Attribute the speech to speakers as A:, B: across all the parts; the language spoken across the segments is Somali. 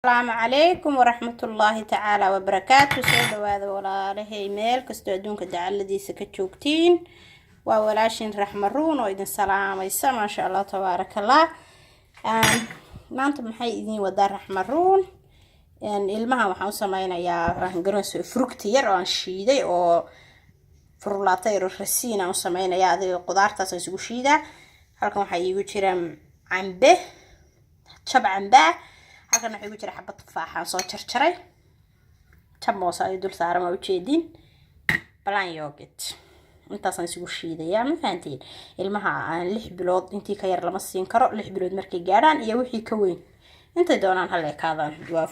A: السلام عليكم ورحمة الله تعالى وبركاته. سيدة وهذا ولا لهي ميل كستو أدونك دعال دي سكتشوكتين وولاشين رحمرون وإذن سلام عيسى ما شاء الله تبارك الله. ما أنتم محي إذن ودار رحمرون يعني ilmaha waxaan u samaynayaa garanayso fructi yar oo aan shiiday oo furlaatay rasiin aan u samaynayaa adiga qudaartaas ay isugu shiidaa. halkan waxa iigu jira cambe jab cambe halkan waxa iigu jira xabad tufaax aan soo jarjaray jab moos ay dul saaran ma u jeedin balan yogurt intaas aan isugu shiidayaa ma fahantiin ilmaha aan 6 bilood intii ka yar lama siin karo 6 bilood markay gaaraan iyo wixii ka weyn inta doonaan hal kaadaan waa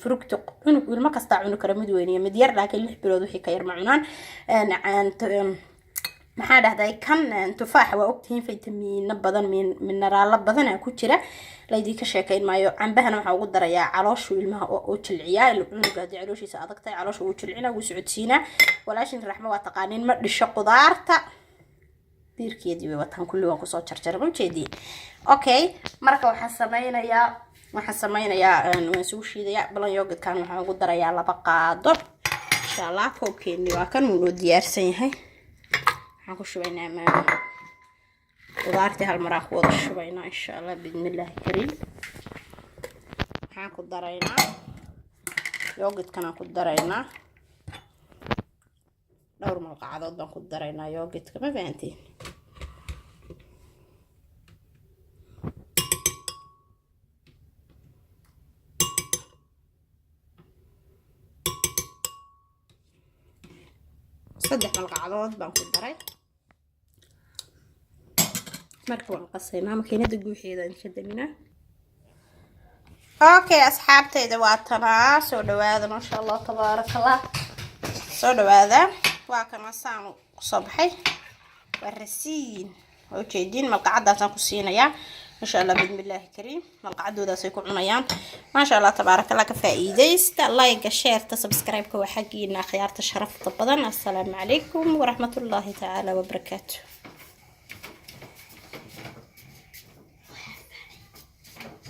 A: fructi ilma kasta cunu kara mid weyn iyo mid yar laakiin 6 bilood wixii ka yar ma cunaan maxaa dhahday kan tufaax waa ogtihiin fitamiino badan mineraalo badan ku jira laydii ka sheekayn maayo cambahana waxa ugu darayaa calooshu ilmaha oo jilciyaa cunuga hadii calooshiisa adag tahay calooshu uu jilcina uu socodsiina walaashin raxmo waa taqaanin ma dhisho qudaarta diirkeedii way wataan kulli waan ku soo jarjaray ma jeedii okay marka waxaan samaynayaa waan soo shiidayaa balan yogurtkan waxaan ugu darayaa 2 qaado insha Allah koobkeeni waa kan uu diyaarsan yahay waxaan ku shubaynaa ma qudaartii hal mar aan ku wada shubaynaa insha Allah bismillaahi kariim waxaan ku daraynaa yogurtkan aan ku daraynaa dhowr malqacadood baan ku daraynaa yogurtka ma fahantiin صدق malqacadood baan ku daray marka waan qasaynaa makiinada guuxeeda in shadamina okay asxaabtayda waa tanaa soo dhawaada ma sha Allah tabarakallah soo dhawaada waa kana saan soo baxay waa rasiin oo jeedin malqacadaas aan ku siinayaa ma sha Allah bismillaahi kariim malqacadoodaas ay ku cunayaan ma sha Allah tabarakallah ka faa'iideysta like share ta subscribe ka waxa xaqiina khiyaarta sharafta badan. Assalamu alaykum wa rahmatullahi ta'ala wa barakatuh.